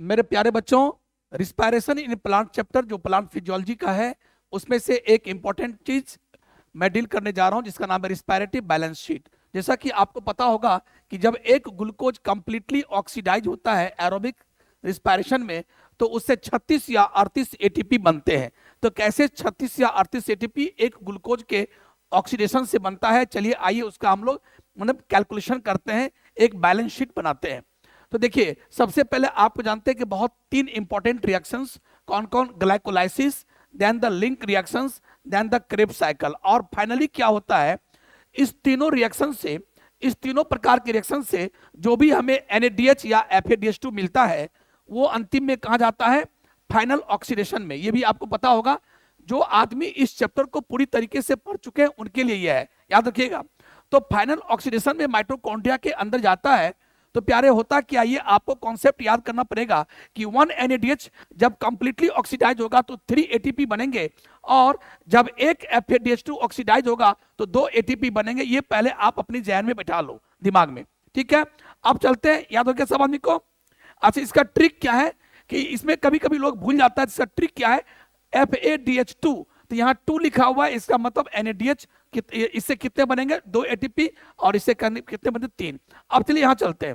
मेरे प्यारे बच्चों, रिस्पायरेशन इन प्लांट चैप्टर जो प्लांट फिजियोलॉजी का है, उसमें से एक इंपॉर्टेंट चीज मैं डील करने जा रहा हूं जिसका नाम है रिस्पायरेटिव बैलेंस शीट। जैसा कि आपको पता होगा कि जब एक ग्लूकोज कंप्लीटली ऑक्सीडाइज होता है एरोबिक रिस्पायरेशन में, तो उससे 36 या 38 एटीपी बनते हैं। तो कैसे 36 या 38 एटीपी एक ग्लूकोज के ऑक्सीडेशन से बनता है, चलिए आइए उसका हम लोग मतलब कैलकुलेशन करते हैं, एक बैलेंस शीट बनाते हैं। तो देखिए, सबसे पहले आपको जानते हैं कि बहुत 3 इंपॉर्टेंट रिएक्शंस कौन कौन, glycolysis, then the link reactions, then the Krebs cycle, और फाइनली क्या होता है, इस तीनों रिएक्शन से, इस तीनों प्रकार के रिएक्शन से जो भी हमें NADH या FADH2 मिलता है, वो अंतिम में कहा जाता है फाइनल ऑक्सीडेशन में। ये भी आपको पता होगा, जो आदमी इस चैप्टर को पूरी तरीके से पढ़ चुके हैं उनके लिए यह है, याद रखिएगा। तो फाइनल ऑक्सीडेशन में माइटोकॉन्ड्रिया के अंदर जाता है। तो प्यारे, होता क्या, ये आपको कॉन्सेप्ट याद करना पड़ेगा कि 1 NADH जब कंप्लीटली ऑक्सीडाइज होगा तो 3 ATP बनेंगे, और जब एक FADH2 ऑक्सीडाइज होगा तो 2 ATP बनेंगे। ये पहले आप अपनी जहन में बैठा लो, दिमाग में, ठीक है। अब चलते हैं, याद हो गया सब आदमी को। अच्छा, इसका ट्रिक क्या है कि इसमें कभी कभी लोग भूल जाता है, इसका ट्रिक क्या है, FADH2, तो यहाँ 2 लिखा हुआ है, इसका मतलब NADH इससे कितने बनेंगे, 2 ATP, और इससे कितने बने, 3। अब चलिए यहाँ चलते हैं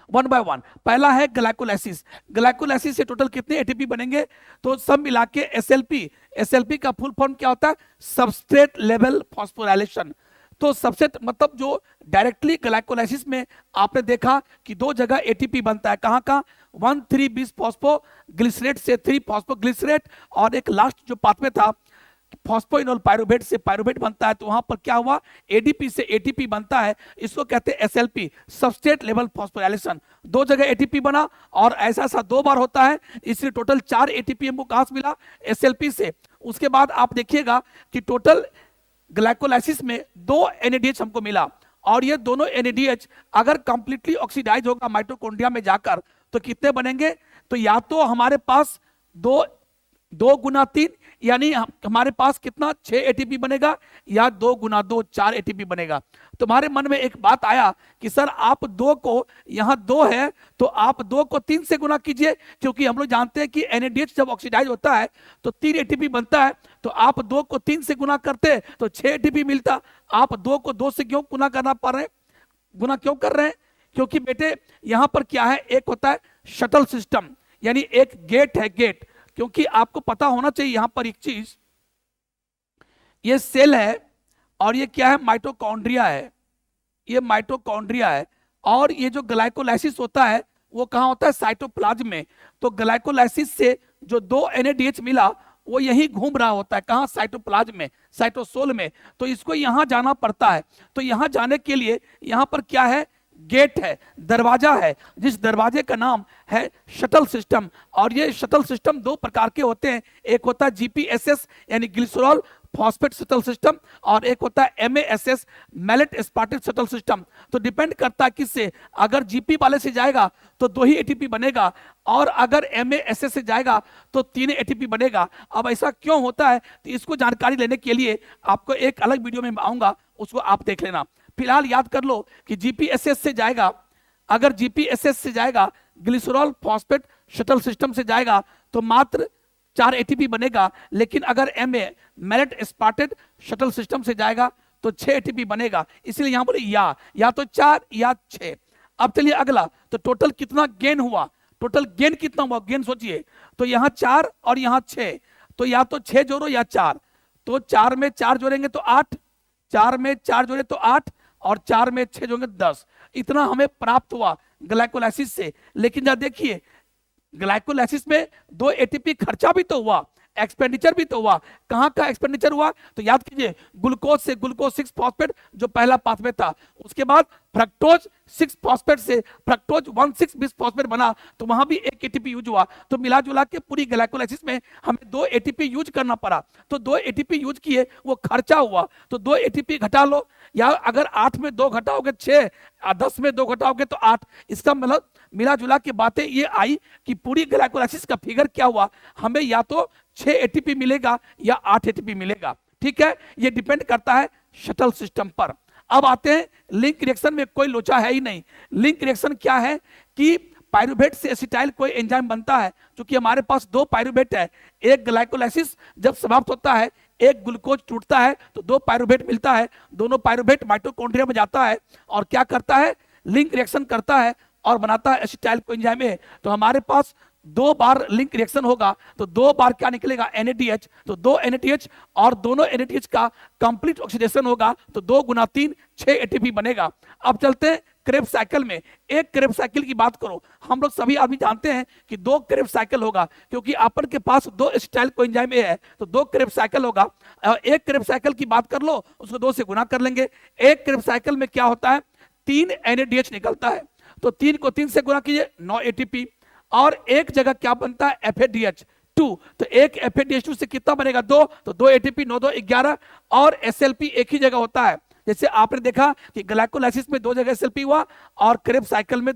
1 बाय 1। पहला है ग्लाइकोलाइसिस। ग्लाइकोलाइसिस से टोटल कितने एटीपी बनेंगे, तो सब मिला के SLP। SLP का फुल फॉर्म क्या होता है, सबस्ट्रेट लेवल फॉस्फोराइलेशन। तो सबसे मतलब जो डायरेक्टली ग्लाइकोलाइसिस में आपने देखा कि 2 जगह एटीपी बनता है, कहाँ कहाँ, 1,3-bis फॉस्फोग्लिसरेट से 3-फॉस्फोग्लिसरेट, और एक लास्ट जो पाथवे था फॉस्फोइनोल पायरुवेट से पायरुवेट बनता है। तो वहां पर क्या हुआ, ADP से ATP बनता है, इसको कहते हैं SLP, सबस्ट्रेट लेवल फॉस्फोराइलेशन। 2 जगह ATP बना, और ऐसा 2 बार होता है, इसलिए टोटल 4 ATP हमको कहां से मिला, SLP से। उसके बाद आप देखिएगा कि टोटल ग्लाइकोलाइसिस में 2 NADH हमको मिला, और ये दोनों NADH अगर कंप्लीटली ऑक्सीडाइज होगा माइटोकॉन्ड्रिया में जाकर तो कितने बनेंगे, तो या तो हमारे पास 2 गुना 3 यानी हमारे पास कितना 6 ATP बनेगा, या 2 गुना 2 4 ATP बनेगा। तुम्हारे मन में एक बात आया कि सर आप 2 को, यहाँ 2 है तो आप 2 को 3 से गुना कीजिए, क्योंकि हम लोग जानते हैं कि NADH जब ऑक्सीडाइज होता है तो 3 ATP बनता है। तो आप 2 को 3 से गुना करते तो 6 ATP मिलता। आप 2 को 2 से क्यों गुना करना पड़ रहे हैं, गुना क्यों कर रहे हैं, क्योंकि बेटे यहाँ पर क्या है, एक होता है शटल सिस्टम, यानी एक गेट है, गेट। क्योंकि आपको पता होना चाहिए यहां पर एक चीज, ये सेल है और ये क्या है, माइटोकॉन्ड्रिया है, ये माइटोकॉन्ड्रिया है। और ये जो ग्लाइकोलाइसिस होता है वो कहां होता है, साइटोप्लाज्म में। तो ग्लाइकोलाइसिस से जो 2 NADH मिला वो यही घूम रहा होता है, कहां, साइटोप्लाज्म में, साइटोसोल में। तो इसको यहां जाना पड़ता है। तो यहां जाने के लिए यहां पर क्या है, गेट है, दरवाजा है, जिस दरवाजे का नाम है शटल सिस्टम। और ये शटल सिस्टम 2 प्रकार के होते हैं, एक होता है GPSS यानी ग्लिसरॉल फॉस्फेट शटल सिस्टम, और एक होता है MASS malate aspartate shuttle system. तो डिपेंड करता है किससे, अगर GP वाले से जाएगा तो 2 ही ATP बनेगा, और अगर MASS से जाएगा तो 3 ATP बनेगा। अब ऐसा क्यों होता है, तो इसको जानकारी लेने के लिए आपको एक अलग वीडियो में आऊंगा, उसको आप देख लेना। फिलहाल याद कर लो कि GPSS से जाएगा, अगर GPSS से जाएगा, ग्लिसरॉल फॉस्फेट शटल सिस्टम से जाएगा तो मात्र 4 ATP बनेगा। लेकिन अगर MA malate aspartate shuttle system से जाएगा तो 6 ATP बनेगा। इसलिए यहां बोले या तो 4 या 6। अब चलिए अगला, तो टोटल कितना गेन हुआ, टोटल गेन कितना हुआ, गेन सोचिए। तो यहां 4 और यहां 6, तो या तो 6 जोड़ो या 4, तो 4 में 4 जोड़ेंगे तो 8, 4 में 4 जोड़े तो 8, और 4 में 6 जोड़ेंगे 10। इतना हमें प्राप्त हुआ ग्लाइकोलाइसिस से। लेकिन जब देखिए, ग्लाइकोलाइसिस में 2 ATP खर्चा भी तो हुआ, एक्सपेंडिचर भी तो हुआ। कहां का एक्सपेंडिचर हुआ, तो याद कीजिए, ग्लूकोज से ग्लूकोज 6 फॉस्फेट जो पहला पाथवे था, उसके बाद फ्रक्टोज 6 फॉस्फेट से फ्रक्टोज 1,6-bis फॉस्फेट बना, तो वहां भी 1 ATP यूज हुआ। तो मिला जुला के पूरी ग्लाइकोलाइसिस में हमें 2 ATP यूज करना पड़ा। तो 2 ATP यूज किए, वो खर्चा हुआ, तो 2 ATP घटा लो, या अगर 8 में 2 घटाओगे 6, 10 में 2 घटाओगे तो 8। इसका मतलब मिला जुला के बातें ये आई कि पूरी ग्लाइकोलाइसिस का फिगर क्या हुआ, हमें या तो 6 ATP मिलेगा या 8 ATP मिलेगा। ठीक है, ये डिपेंड करता है शटल सिस्टम पर। अब आते हैं लिंक रिएक्शन में, कोई लोचा है ही नहीं। लिंक रिएक्शन क्या है कि पायरुवेट से एसिटाइल कोई एंजाइम बनता है, क्योंकि हमारे पास दो पायरुवेट है, एक ग्लाइकोलाइसिस जब समाप्त होता है, एक ग्लूकोज टूटता है तो दो पायरुवेट मिलता है, दोनों पायरुवेट माइटोकॉन्ड्रिया में जाता है और क्या करता है, लिंक रिएक्शन करता है और बनाता है एसिटाइल कोएंजाइम ए। तो हमारे पास दो बार लिंक रिएक्शन होगा तो दो बार क्या निकलेगा, NADH, तो दो NADH और दोनों NADH का कंप्लीट ऑक्सीडेशन होगा तो 2 गुना 3 6 ATP बनेगा। अब चलते हैं क्रेब्स साइकिल में। एक क्रेब्स साइकिल की बात करो, हम लोग सभी आदमी जानते हैं कि 2 क्रेब्स साइकिल होगा, क्योंकि अपन के पास 2 एसिटाइल कोएंजाइम ए है तो 2 क्रेब्स साइकिल होगा। एक क्रेब्स साइकिल की बात कर लो, उसको 2 से गुना कर लेंगे। एक क्रेब्स साइकिल में क्या होता है, 3 NADH निकलता है, तो 3 को 3 से गुना कीजिए 9 ATP, और एक जगह क्या बनता है, FADH2, तो एक FADH2 से कितना बनेगा, 2, तो 2 ATP, 9 2 11, और SLP एक ही जगह होता है। जैसे आपने देखा कि ग्लाइकोलाइसिस में 2 जगह SLP हुआ और क्रेब्स साइकिल में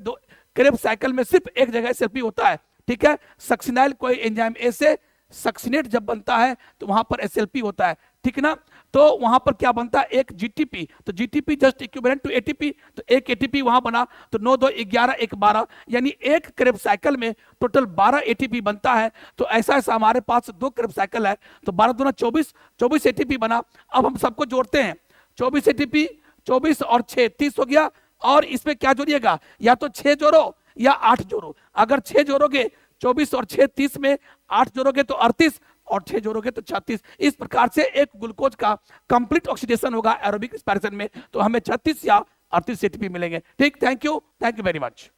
क्रेब्स साइकिल में सिर्फ एक जगह SLP होता है, ठीक है। सक्सिनाइल कोई एंजाइम ए से सक्सिनेट जब बनता है तो वहां पर SLP होता है, ठीक ना। तो वहां पर क्या बनता है, एक GTP, तो GTP just equivalent to ATP, तो एक ATP वहां बना, तो 9 2 11 1 12, यानी एक क्रेब्स साइकिल में टोटल 12 ATP बनता है। तो ऐसा ऐसा हमारे पास 2 क्रेब्स साइकिल है, तो 12 दूना 24 ATP बना। अब हम सबको जोड़ते हैं, 24 ATP, 24 और 6 30 हो गया, और इसमें क्या जोड़िएगा, या तो 6 जोड़ो या 8 जोड़ो। अगर 6 जोड़ोगे 24 और 6 30 में 8 जोड़ोगे तो 38 और 6 जोड़ोगे तो 36। इस प्रकार से एक ग्लूकोज का कंप्लीट ऑक्सीडेशन होगा एरोबिक रिस्पायरेशन में, तो हमें 36 या 38 ATP मिलेंगे। ठीक, थैंक यू वेरी मच।